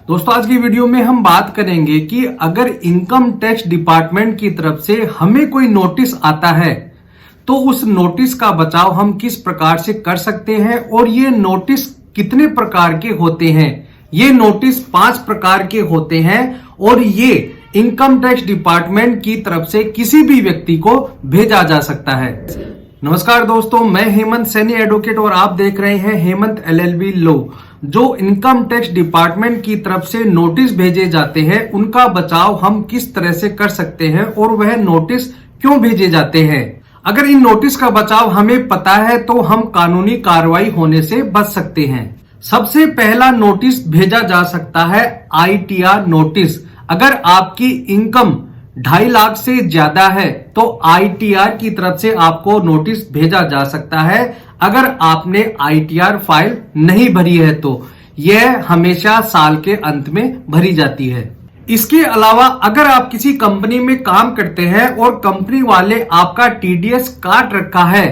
दोस्तों आज की वीडियो में हम बात करेंगे कि अगर इनकम टैक्स डिपार्टमेंट की तरफ से हमें कोई नोटिस आता है तो उस नोटिस का बचाव हम किस प्रकार से कर सकते हैं और ये नोटिस कितने प्रकार के होते हैं। ये नोटिस 5 प्रकार के होते हैं और ये इनकम टैक्स डिपार्टमेंट की तरफ से किसी भी व्यक्ति को भेजा जा सकता है। नमस्कार दोस्तों, मैं हेमंत सैनी एडवोकेट और आप देख रहे हैं हेमंत LLB लॉ। जो इनकम टैक्स डिपार्टमेंट की तरफ से नोटिस भेजे जाते हैं उनका बचाव हम किस तरह से कर सकते हैं और वह नोटिस क्यों भेजे जाते हैं। अगर इन नोटिस का बचाव हमें पता है तो हम कानूनी कार्रवाई होने से बच सकते हैं। सबसे पहला नोटिस भेजा जा सकता है ITR नोटिस। अगर आपकी इनकम 2.5 लाख से ज्यादा है तो ITR की तरफ से आपको नोटिस भेजा जा सकता है। अगर आपने ITR फाइल नहीं भरी है तो यह हमेशा साल के अंत में भरी जाती है। इसके अलावा अगर आप किसी कंपनी में काम करते हैं और कंपनी वाले आपका TDS काट रखा है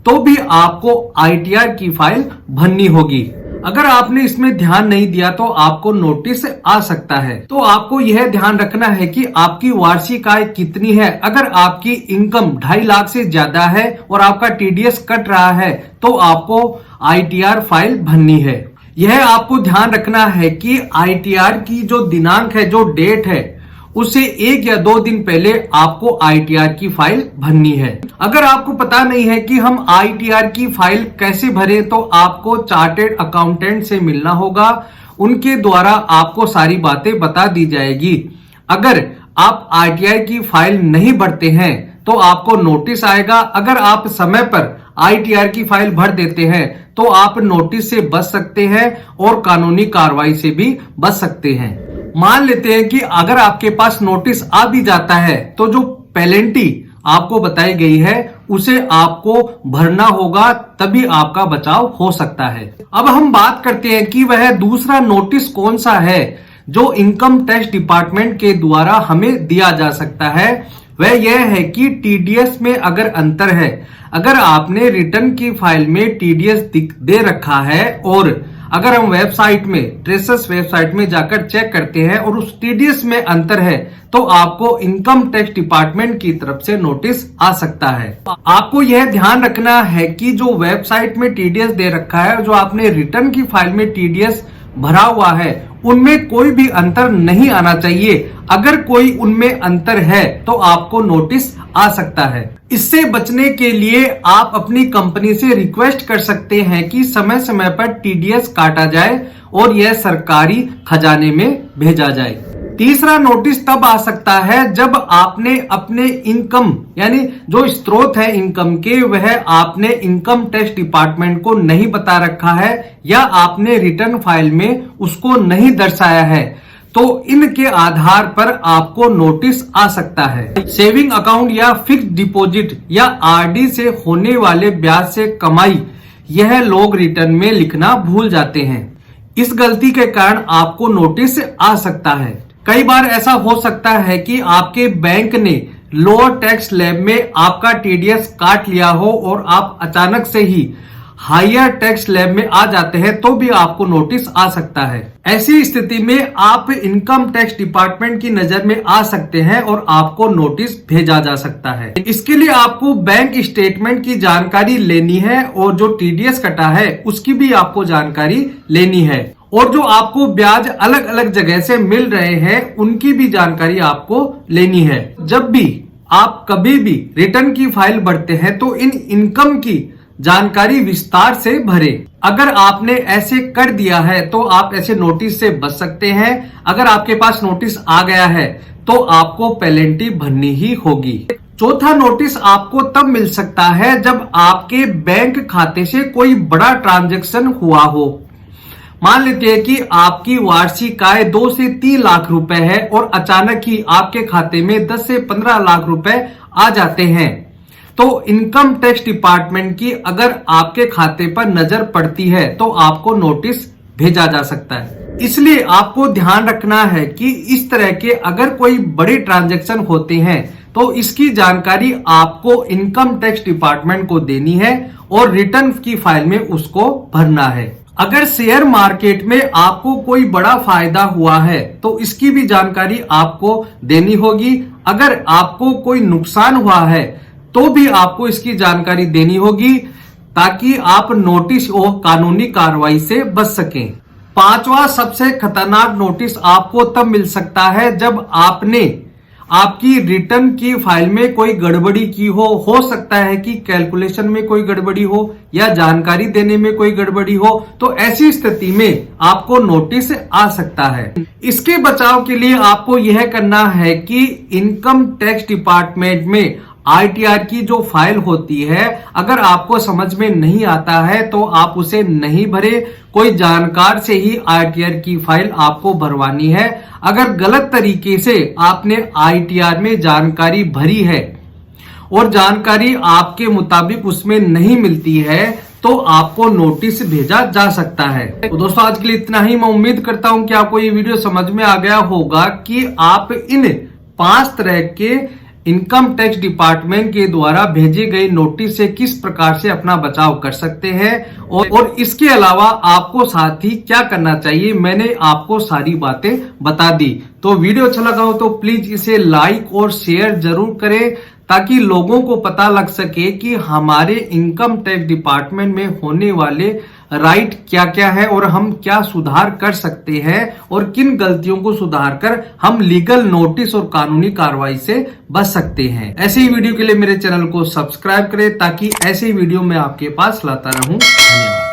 तो भी आपको ITR की फाइल भरनी होगी। अगर आपने इसमें ध्यान नहीं दिया तो आपको नोटिस आ सकता है। तो आपको यह ध्यान रखना है कि आपकी वार्षिक आय कितनी है। अगर आपकी इनकम 2.5 लाख से ज्यादा है और आपका TDS कट रहा है तो आपको ITR फाइल भरनी है। यह आपको ध्यान रखना है कि ITR की जो दिनांक है, जो डेट है, उससे 1 या 2 दिन पहले आपको ITR की फाइल भरनी है। अगर आपको पता नहीं है कि हम ITR की फाइल कैसे भरें तो आपको चार्टेड अकाउंटेंट से मिलना होगा। उनके द्वारा आपको सारी बातें बता दी जाएगी। अगर आप ITR की फाइल नहीं भरते हैं तो आपको नोटिस आएगा। अगर आप समय पर ITR की फाइल भर देते हैं तो आप नोटिस से बच सकते हैं और कानूनी कार्रवाई से भी बच सकते हैं। मान लेते हैं कि अगर आपके पास नोटिस आ भी जाता है तो जो पेनल्टी आपको बताई गई है उसे आपको भरना होगा, तभी आपका बचाव हो सकता है। अब हम बात करते हैं कि वह दूसरा नोटिस कौन सा है जो इनकम टैक्स डिपार्टमेंट के द्वारा हमें दिया जा सकता है। वह यह है कि TDS में अगर अंतर है, अगर आपने रिटर्न की फाइल में TDS दे रखा है और अगर हम वेबसाइट में ट्रेसेस वेबसाइट में जाकर चेक करते हैं और उस TDS में अंतर है तो आपको इनकम टैक्स डिपार्टमेंट की तरफ से नोटिस आ सकता है। आपको यह ध्यान रखना है कि जो वेबसाइट में TDS दे रखा है और जो आपने रिटर्न की फाइल में TDS भरा हुआ है उनमें कोई भी अंतर नहीं आना चाहिए। अगर कोई उनमें अंतर है तो आपको नोटिस आ सकता है। इससे बचने के लिए आप अपनी कंपनी से रिक्वेस्ट कर सकते हैं कि समय समय पर TDS काटा जाए और यह सरकारी खजाने में भेजा जाए। तीसरा नोटिस तब आ सकता है जब आपने अपने इनकम यानी जो स्रोत है इनकम के वह आपने इनकम टैक्स डिपार्टमेंट को नहीं बता रखा है या आपने रिटर्न फाइल में उसको नहीं दर्शाया है, तो इनके आधार पर आपको नोटिस आ सकता है। सेविंग अकाउंट या फिक्स्ड डिपॉजिट या RD से होने वाले ब्याज से कमाई, यह लोग रिटर्न में लिखना भूल जाते हैं। इस गलती के कारण आपको नोटिस आ सकता है। कई बार ऐसा हो सकता है कि आपके बैंक ने लोअर टैक्स स्लैब में आपका TDS काट लिया हो और आप अचानक से ही हायर टैक्स स्लैब में आ जाते हैं तो भी आपको नोटिस आ सकता है। ऐसी स्थिति में आप इनकम टैक्स डिपार्टमेंट की नजर में आ सकते हैं और आपको नोटिस भेजा जा सकता है। इसके लिए आपको बैंक स्टेटमेंट की जानकारी लेनी है और जो TDS कटा है उसकी भी आपको जानकारी लेनी है और जो आपको ब्याज अलग अलग जगह से मिल रहे हैं उनकी भी जानकारी आपको लेनी है। जब भी आप कभी भी रिटर्न की फाइल भरते हैं तो इन इनकम की जानकारी विस्तार से भरें। अगर आपने ऐसे कर दिया है तो आप ऐसे नोटिस से बच सकते हैं। अगर आपके पास नोटिस आ गया है तो आपको पेनल्टी भरनी ही होगी। चौथा नोटिस आपको तब मिल सकता है जब आपके बैंक खाते से कोई बड़ा ट्रांजैक्शन हुआ हो। मान लेते हैं कि आपकी वार्षिक आय 2 से 3 लाख रुपए है और अचानक ही आपके खाते में 10 से 15 लाख रुपए आ जाते हैं तो इनकम टैक्स डिपार्टमेंट की अगर आपके खाते पर नजर पड़ती है तो आपको नोटिस भेजा जा सकता है। इसलिए आपको ध्यान रखना है कि इस तरह के अगर कोई बड़े ट्रांजैक्शन होते हैं तो इसकी जानकारी आपको इनकम टैक्स डिपार्टमेंट को देनी है और रिटर्न की फाइल में उसको भरना है। अगर शेयर मार्केट में आपको कोई बड़ा फायदा हुआ है तो इसकी भी जानकारी आपको देनी होगी। अगर आपको कोई नुकसान हुआ है तो भी आपको इसकी जानकारी देनी होगी, ताकि आप नोटिस और कानूनी कार्रवाई से बच सकें। पांचवा सबसे खतरनाक नोटिस आपको तब मिल सकता है जब आपने आपकी रिटर्न की फाइल में कोई गड़बड़ी की हो सकता है कि कैलकुलेशन में कोई गड़बड़ी हो या जानकारी देने में कोई गड़बड़ी हो, तो ऐसी स्थिति में आपको नोटिस आ सकता है। इसके बचाव के लिए आपको यह करना है कि इनकम टैक्स डिपार्टमेंट में ITR की जो फाइल होती है, अगर आपको समझ में नहीं आता है तो आप उसे नहीं भरे, कोई जानकार से ही ITR की फाइल आपको भरवानी है। अगर गलत तरीके से आपने ITR में जानकारी भरी है और जानकारी आपके मुताबिक उसमें नहीं मिलती है तो आपको नोटिस भेजा जा सकता है। तो दोस्तों आज के लिए इतना ही। मैं उम्मीद करता हूं कि आपको ये वीडियो समझ में आ गया होगा कि आप इन 5 तरह के इनकम टैक्स डिपार्टमेंट के द्वारा भेजे गए नोटिस से किस प्रकार से अपना बचाव कर सकते हैं और इसके अलावा आपको साथ ही क्या करना चाहिए, मैंने आपको सारी बातें बता दी। तो वीडियो अच्छा लगा हो तो प्लीज इसे लाइक और शेयर जरूर करें, ताकि लोगों को पता लग सके कि हमारे इनकम टैक्स डिपार्टमेंट में होने वाले राइट क्या क्या है और हम क्या सुधार कर सकते हैं और किन गलतियों को सुधार कर हम लीगल नोटिस और कानूनी कार्रवाई से बच सकते हैं। ऐसे ही वीडियो के लिए मेरे चैनल को सब्सक्राइब करें, ताकि ऐसे ही वीडियो मैं आपके पास लाता रहूं। धन्यवाद।